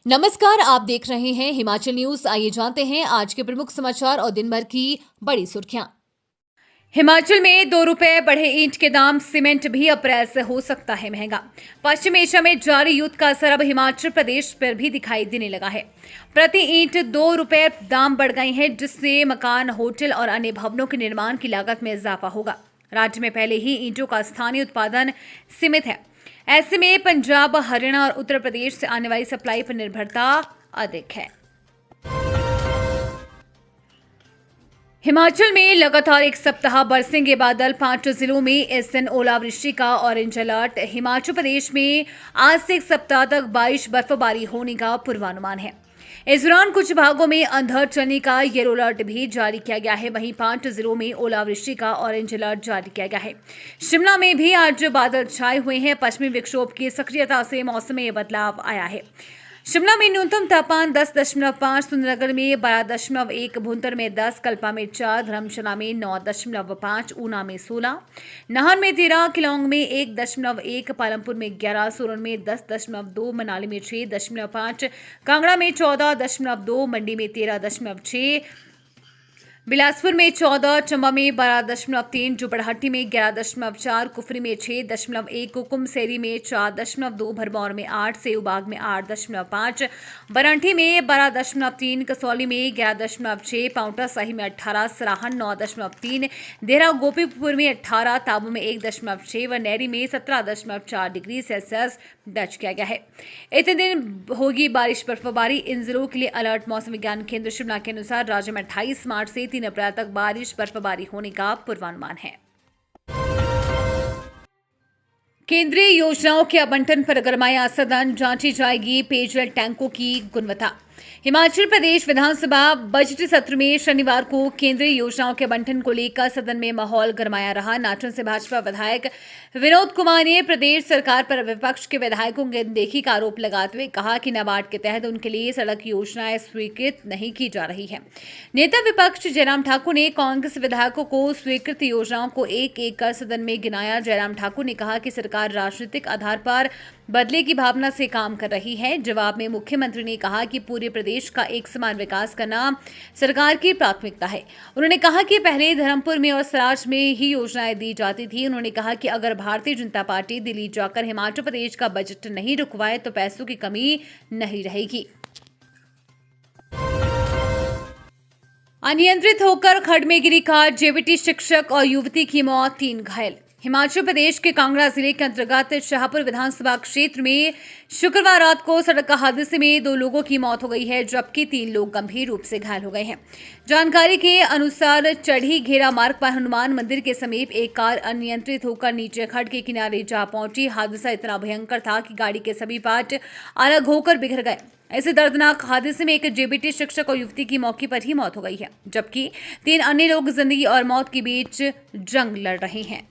नमस्कार, आप देख रहे हैं हिमाचल न्यूज। आइए जानते हैं आज के प्रमुख समाचार और दिन भर की बड़ी सुर्खियां। हिमाचल में 2 रुपए बढ़े ईंट के दाम। सीमेंट भी अप्रैल से हो सकता है महंगा। पश्चिम एशिया में जारी युद्ध का असर अब हिमाचल प्रदेश पर भी दिखाई देने लगा है। प्रति ईंट 2 रुपए दाम बढ़ गए हैं, जिससे मकान, होटल और अन्य भवनों के निर्माण की लागत में इजाफा होगा। राज्य में पहले ही ईंटों का स्थानीय उत्पादन सीमित है। ऐसे में पंजाब, हरियाणा और उत्तर प्रदेश से आने वाली सप्लाई पर निर्भरता अधिक है। हिमाचल में लगातार एक सप्ताह बरसेंगे बादल। 5 जिलों में इस दिन ओलावृष्टि का ऑरेंज अलर्ट। हिमाचल प्रदेश में आज से एक सप्ताह तक बारिश, बर्फबारी होने का पूर्वानुमान है। इस दौरान कुछ भागों में अंधड़ चलने का येलो अलर्ट भी जारी किया गया है। वहीं 5 जिलों में ओलावृष्टि का ऑरेंज अलर्ट जारी किया गया है। शिमला में भी आज बादल छाए हुए हैं। पश्चिमी विक्षोभ की सक्रियता से मौसम में बदलाव आया है। शिमला में न्यूनतम तापमान 10.5, सुंदरनगर में 12.1, भुंतर में 10, कल्पा में 4, धर्मशाला में 9.5, ऊना में 16, नाहन में 13, किलोंग में 1.1, पालमपुर में 11, सोलन में 10.2, मनाली में 6.5, कांगड़ा में 14.2, मंडी में 13.6, बिलासपुर में 14, चंबा में 12.3, जुब्बड़हट्टी में 11.4, कुफरी में 6.1, कुकुमसेरी में 4.2, भरमौर में 8, सेऊबाग में 8.5, बरंठी में 12.3, कसौली में 11.6, पांवटा साही में 18, सराहन 9.3, देहरा गोपीपुर में 18, ताबू में 1.6 व नैरी में 17.4 डिग्री सेल्सियस दर्ज किया गया है। इतने दिन होगी बारिश, बर्फबारी। इन जिलों के लिए अलर्ट। मौसम विज्ञान केंद्र शिमला के अनुसार राज्य में 28 मार्च से 3 अप्रैल तक बारिश, बर्फबारी होने का पूर्वानुमान है। केंद्रीय योजनाओं के आवंटन पर गरमाया सदन। जांची जाएगी पेयजल टैंकों की गुणवत्ता। हिमाचल प्रदेश विधानसभा बजट सत्र में शनिवार को केंद्रीय योजनाओं के आवंटन को लेकर सदन में माहौल गरमाया रहा। नाचन से भाजपा विधायक विनोद कुमार ने प्रदेश सरकार पर विपक्ष के विधायकों की अनदेखी का आरोप लगाते हुए कहा कि नाबार्ड के तहत उनके लिए सड़क योजनाएं स्वीकृत नहीं की जा रही है। नेता विपक्ष जयराम ठाकुर ने कांग्रेस विधायकों को स्वीकृत योजनाओं को एक एक कर सदन में गिनाया। जयराम ठाकुर ने कहा कि सरकार राजनीतिक आधार पर बदले की भावना से काम कर रही है। जवाब में मुख्यमंत्री ने कहा कि पूरे प्रदेश का एक समान विकास करना सरकार की प्राथमिकता है। उन्होंने कहा कि पहले धर्मपुर में और सराज में ही योजनाएं दी जाती थी। उन्होंने कहा कि अगर भारतीय जनता पार्टी दिल्ली जाकर हिमाचल प्रदेश का बजट नहीं रुकवाए तो पैसों की कमी नहीं रहेगी। अनियंत्रित होकर खड्ड में गिरी कार, जेबीटी शिक्षक और युवती की मौत, 3 घायल। हिमाचल प्रदेश के कांगड़ा जिले के अंतर्गत शाहपुर विधानसभा क्षेत्र में शुक्रवार रात को सड़क हादसे में 2 लोगों की मौत हो गई है, जबकि 3 लोग गंभीर रूप से घायल हो गए हैं। जानकारी के अनुसार चढ़ी घेरा मार्ग पर हनुमान मंदिर के समीप एक कार अनियंत्रित होकर नीचे खड्ड के किनारे जा पहुंची। हादसा इतना भयंकर था कि गाड़ी के सभी पार्ट अलग होकर बिखर गए। ऐसे दर्दनाक हादसे में एक जेबीटी शिक्षक और युवती की मौके पर ही मौत हो गई है, जबकि 3 अन्य लोग जिंदगी और मौत के बीच जंग लड़ रहे हैं।